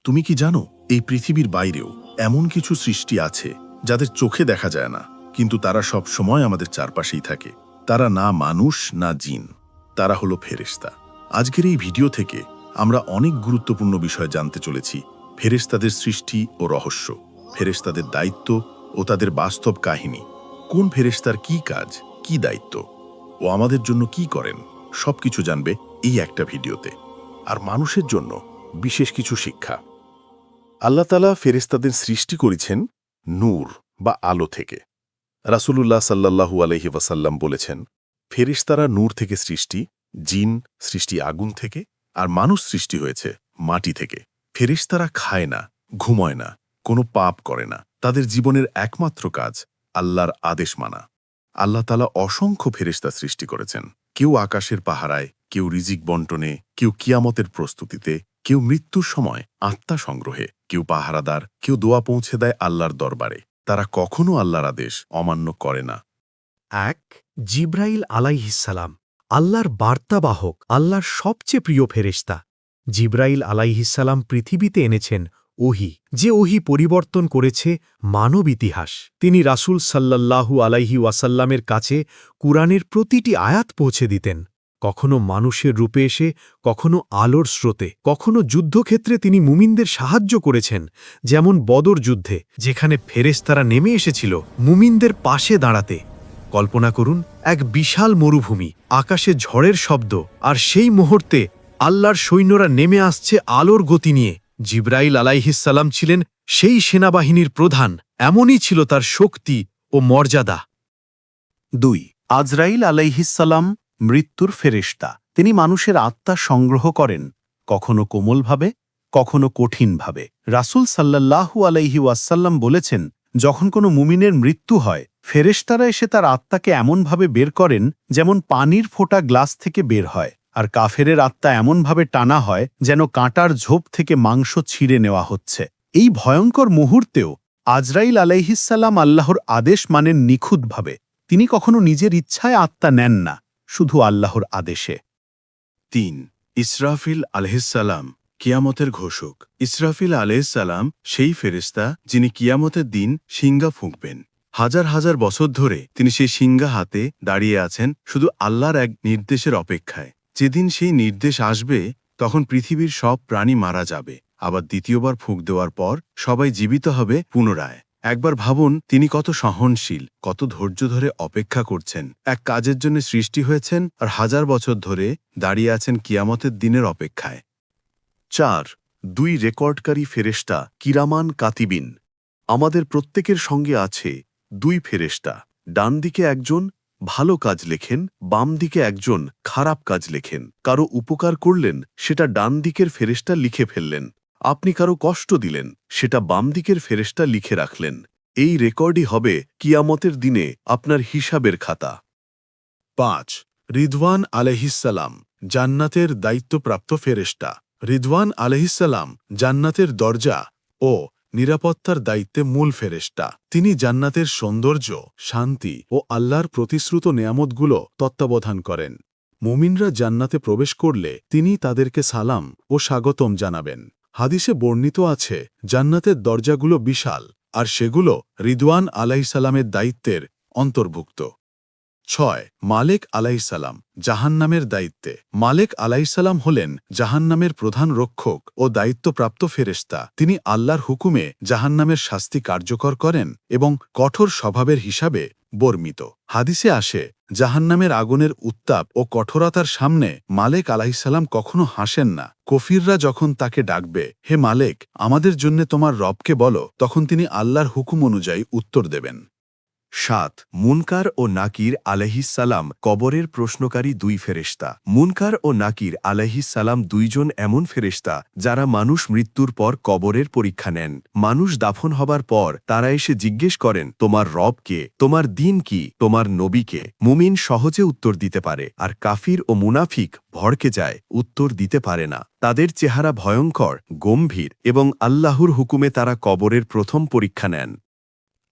তুমি কি জানো, এই পৃথিবীর বাইরেও এমন কিছু সৃষ্টি আছে যাদের চোখে দেখা যায় না, কিন্তু তারা সব সময় আমাদের চারপাশেই থাকে। তারা না মানুষ না জিন, তারা হলো ফেরেশতা। আজকের এই ভিডিও থেকে আমরা অনেক গুরুত্বপূর্ণ বিষয় জানতে চলেছি। ফেরেশতাদের সৃষ্টি ও রহস্য, ফেরেশতাদের দায়িত্ব ও তাদের বাস্তব কাহিনী। কোন ফেরেশতার কি কাজ, কি দায়িত্ব ও আমাদের জন্য কি করেন, সবকিছু জানবে এই একটা ভিডিওতে। আর মানুষের জন্য বিশেষ কিছু শিক্ষা। আল্লাহ তাআলা ফেরেশতাদের সৃষ্টি করেছেন নূর বা আলো থেকে। রাসূলুল্লাহ সাল্লাল্লাহু আলাইহি ওয়াসাল্লাম বলেছেন, ফেরেশতারা নূর থেকে সৃষ্টি, জিন সৃষ্টি আগুন থেকে, আর মানুষ সৃষ্টি হয়েছে মাটি থেকে। ফেরেশতারা খায় না, ঘুমায় না, কোনো পাপ করে না। তাদের জীবনের একমাত্র কাজ আল্লাহর আদেশ মানা। আল্লাহ তাআলা অসংখ্য ফেরেশতা সৃষ্টি করেছেন। কেউ আকাশের পাহারায়, কেউ রিজিক বন্টনে, কেউ কিয়ামতের প্রস্তুতিতে, কেউ মৃত্যুর সময় আত্মা সংগ্রহে, কেউ পাহারাদার, কেউ দোয়া পৌঁছে দেয় আল্লাহর দরবারে। তারা কখনো আল্লাহর আদেশ অমান্য করে না। এক, জিব্রাইল আলাইহিসসালাম, আল্লাহর বার্তাবাহক, আল্লাহর সবচেয়ে প্রিয় ফেরেশতা। জিব্রাইল আলাইহিসসালাম পৃথিবীতে এনেছেন ওহী, যে ওহী পরিবর্তন করেছে মানব ইতিহাস। তিনি রাসূল সাল্লাল্লাহু আলাইহি ওয়াসাল্লামের কাছে কুরআনের প্রতিটি আয়াত পৌঁছে দিতেন। কখনো মানুষের রূপে এসে, কখনো আলোর স্রোতে, কখনো যুদ্ধক্ষেত্রে তিনি মুমিনদের সাহায্য করেছেন, যেমন বদর যুদ্ধে, যেখানে ফেরেশতারা নেমে এসেছিল মুমিনদের পাশে দাঁড়াতে। কল্পনা করুন, এক বিশাল মরুভূমি, আকাশে ঝড়ের শব্দ, আর সেই মুহূর্তে আল্লাহর সৈন্যরা নেমে আসছে আলোর গতি নিয়ে। জিব্রাইল আলাইহিসসালাম ছিলেন সেই সেনাবাহিনীর প্রধান। এমনই ছিল তার শক্তি ও মর্যাদা। ২. আজরাইল আলাইহিসসালাম, মৃত্যুর ফেরেশতা। তিনি মানুষের আত্মা সংগ্রহ করেন, কখনো কোমলভাবে, কখনো কঠিনভাবে। রাসূল সাল্লাল্লাহু আলাইহি ওয়াসাল্লাম বলেছেন, যখন কোনো মুমিনের মৃত্যু হয়, ফেরেশতারা এসে তার আত্মাকে এমনভাবে বের করেন যেমন পানির ফোঁটা গ্লাস থেকে বের হয়, আর কাফেরের আত্মা এমনভাবে টানা হয় যেন কাঁটার ঝোপ থেকে মাংস ছিঁড়ে নেওয়া হচ্ছে। এই ভয়ঙ্কর মুহূর্তেও আজরাইল আলাইহিসসালাম আল্লাহর আদেশ মানেন নিখুঁতভাবে। তিনি কখনো নিজের ইচ্ছায় আত্মা নেন না, শুধু আল্লাহর আদেশে। ৩. ইসরাফিল আলাইহিসসালাম, কিয়ামতের ঘোষক। ইসরাফিল আলাইহিসসালাম সেই ফেরেশতা যিনি কিয়ামতের দিন শিঙ্গা ফুঁকবেন। হাজার হাজার বছর ধরে তিনি সেই শিঙ্গা হাতে দাঁড়িয়ে আছেন, শুধু আল্লাহর এক নির্দেশের অপেক্ষায়। যেদিন সেই নির্দেশ আসবে, তখন পৃথিবীর সব প্রাণী মারা যাবে। আবার দ্বিতীয়বার ফুঁক দেওয়ার পর সবাই জীবিত হবে পুনরায়। একবার ভাবুন, তিনি কত সহনশীল, কত ধৈর্য ধরে অপেক্ষা করছেন। এক কাজের জন্য সৃষ্টি হয়েছেন, আর হাজার বছর ধরে দাঁড়িয়ে আছেন কিয়ামতের দিনের অপেক্ষায়। ৪. ২ রেকর্ডকারী ফেরেশতা, কিরামান কাতিবিন। আমাদের প্রত্যেকের সঙ্গে আছে ২ ফেরেশতা। ডান দিকে একজন ভালো কাজ লেখেন, বাম দিকে একজন খারাপ কাজ লেখেন। কারো উপকার করলেন, সেটা ডান দিকের ফেরেশতা লিখে ফেললেন। আপনি কারো কষ্ট দিলেন, সেটা বাম দিকের ফেরেশতা লিখে রাখলেন। এই রেকর্ডই হবে কিয়ামতের দিনে আপনার হিসাবের খাতা। ৫. রিদওয়ান আলাইহিসসালাম, জান্নাতের দায়িত্বপ্রাপ্ত ফেরেশতা। রিদওয়ান আলাইহিসসালাম জান্নাতের দরজা ও নিরাপত্তার দায়িত্বে মূল ফেরেশতা। তিনি জান্নাতের সৌন্দর্য, শান্তি ও আল্লাহর প্রতিশ্রুত নেয়ামতগুলো তত্ত্বাবধান করেন। মুমিনরা জান্নাতে প্রবেশ করলে তিনি তাদেরকে সালাম ও স্বাগতম জানাবেন। হাদিসে বর্ণিত আছে, জান্নাতের দরজাগুলো বিশাল, আর সেগুলো রিদওয়ান আলাইহিসসালামের দায়িত্বের অন্তর্ভুক্ত। ৬. মালেক আলাইহিসসালাম, জাহান্নামের দায়িত্বে। মালেক আলাইহিসসালাম হলেন জাহান্নামের প্রধান রক্ষক ও দায়িত্বপ্রাপ্ত ফেরেশতা। তিনি আল্লাহর হুকুমে জাহান্নামের শাস্তি কার্যকর করেন এবং কঠোর স্বভাবের হিসাবে বর্মিত। হাদিসে আসে, জাহান্নামের আগুনের উত্তাপ ও কঠোরতার সামনে মালেক আলাইহিসসালাম কখনো হাসেন না। কফিররা যখন তাকে ডাকবে, হে মালেক, আমাদের জন্য তোমার রবকে বলো, তখন তিনি আল্লাহর হুকুম অনুযায়ী উত্তর দেবেন। ৭. মুনকার ও নাকির আলাইহিসসালাম, কবরের প্রশ্নকারী ২ ফেরেশতা। মুনকার ও নাকির আলাইহিসসালাম দুইজন এমন ফেরেশতা যারা মানুষ মৃত্যুর পর কবরের পরীক্ষা নেন। মানুষ দাফন হবার পর তারা এসে জিজ্ঞেস করেন, তোমার রব কে, তোমার দিন কি, তোমার নবী কে? মুমিন সহজে উত্তর দিতে পারে, আর কাফির ও মুনাফিক ভড়কে যায়, উত্তর দিতে পারে না। তাদের চেহারা ভয়ঙ্কর, গম্ভীর, এবং আল্লাহর হুকুমে তারা কবরের প্রথম পরীক্ষা নেন।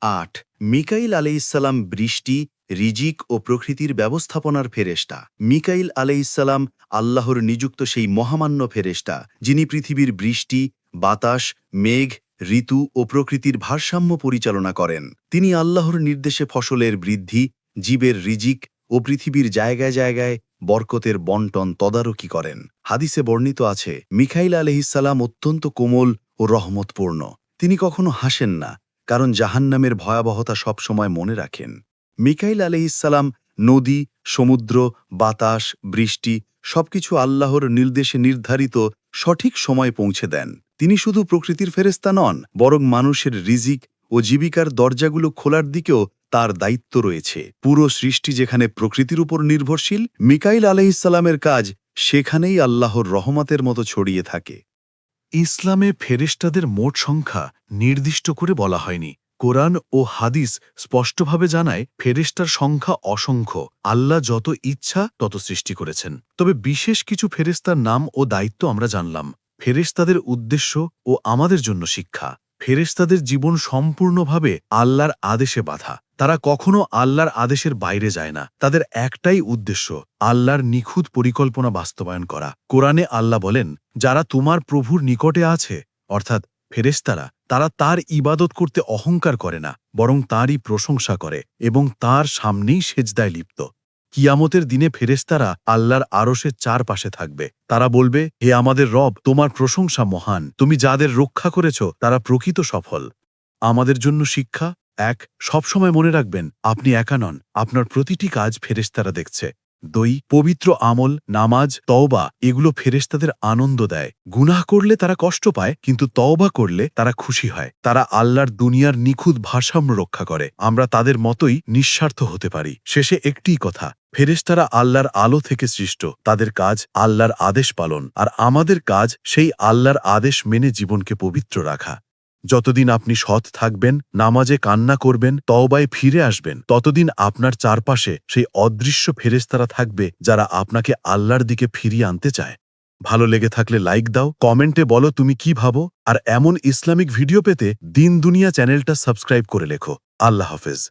৮. মিকাইল আলাইহিসসালাম, বৃষ্টি, রিজিক ও প্রকৃতির ব্যবস্থাপনার ফেরেশতা। মিকাইল আলাইহিসসালাম আল্লাহর নিযুক্ত সেই মহামান্য ফেরেশতা, যিনি পৃথিবীর বৃষ্টি, বাতাস, মেঘ, ঋতু ও প্রকৃতির ভারসাম্য পরিচালনা করেন। তিনি আল্লাহর নির্দেশে ফসলের বৃদ্ধি, জীবের রিজিক ও পৃথিবীর জায়গায় জায়গায় বরকতের বন্টন তদারকি করেন। হাদিসে বর্ণিত আছে, মিখাইল আলাইহিসসালাম অত্যন্ত কোমল ও রহমতপূর্ণ। তিনি কখনো হাসেন না, কারণ জাহান্নামের ভয়াবহতা সবসময় মনে রাখেন। মিকাইল আলাইহিসসালাম নদী, সমুদ্র, বাতাস, বৃষ্টি সবকিছু আল্লাহর নির্দেশে নির্ধারিত সঠিক সময়ে পৌঁছে দেন। তিনি শুধু প্রকৃতির ফেরেশতা নন, বরং মানুষের রিজিক ও জীবিকার দরজাগুলো খোলার দিকেও তার দায়িত্ব রয়েছে। পুরো সৃষ্টি যেখানে প্রকৃতির উপর নির্ভরশীল, মিকাইল আলাইহিসসালামের কাজ সেখানেই আল্লাহর রহমতের মতো ছড়িয়ে থাকে। ইসলামে ফেরেশতাদের মোট সংখ্যা নির্দিষ্ট করে বলা হয়নি। কোরআন ও হাদিস স্পষ্টভাবে জানায় ফেরেশতার সংখ্যা অসংখ্য। আল্লাহ যত ইচ্ছা তত সৃষ্টি করেছেন। তবে বিশেষ কিছু ফেরেশতার নাম ও দায়িত্ব আমরা জানলাম। ফেরেশতাদের উদ্দেশ্য ও আমাদের জন্য শিক্ষা। ফেরেশতাদের জীবন সম্পূর্ণভাবে আল্লাহর আদেশে বাঁধা। তারা কখনো আল্লাহর আদেশের বাইরে যায় না। তাদের একটাই উদ্দেশ্য, আল্লাহর নিখুঁত পরিকল্পনা বাস্তবায়ন করা। কোরআনে আল্লাহ বলেন, যারা তোমার প্রভুর নিকটে আছে, অর্থাৎ ফেরেশতারা, তারা তার ইবাদত করতে অহংকার করে না, বরং তাঁরই প্রশংসা করে এবং তার সামনেই সেজদায় লিপ্ত। কিয়ামতের দিনে ফেরেশতারা আল্লাহর আরশের চারপাশে থাকবে। তারা বলবে, হে আমাদের রব, তোমার প্রশংসা মহান। তুমি যাদের রক্ষা করেছ তারা প্রকৃত সফল। আমাদের জন্য শিক্ষা: ১. সবসময় মনে রাখবেন, আপনি একা নন। আপনার প্রতিটি কাজ ফেরেশতারা দেখছে। ২. পবিত্র আমল, নামাজ, তওবা এগুলো ফেরেশতাদের আনন্দ দেয়। গুনাহ করলে তারা কষ্ট পায়, কিন্তু তওবা করলে তারা খুশি হয়। তারা আল্লাহর দুনিয়ার নিখুঁত ভারসাম্য রক্ষা করে। আমরা তাদের মতোই নিঃস্বার্থ হতে পারি। শেষে একটিই কথা, ফেরেশতারা আল্লাহর আলো থেকে সৃষ্ট। তাদের কাজ আল্লাহর আদেশ পালন, আর আমাদের কাজ সেই আল্লাহর আদেশ মেনে জীবনকে পবিত্র রাখা। যতদিন আপনি সৎ থাকবেন, নামাজে কান্না করবেন, তওবায় ফিরে আসবেন, ততদিন আপনার চারপাশে সেই অদৃশ্য ফেরেশতারা থাকবে যারা আপনাকে আল্লাহর দিকে ফিরিয়ে আনতে চায়। ভালো লেগে থাকলে লাইক দাও, কমেন্টে বলো তুমি কি ভাবো, আর এমন ইসলামিক ভিডিও পেতে দিন দুনিয়া চ্যানেলটা সাবস্ক্রাইব করে লেখো। আল্লাহ হাফেজ।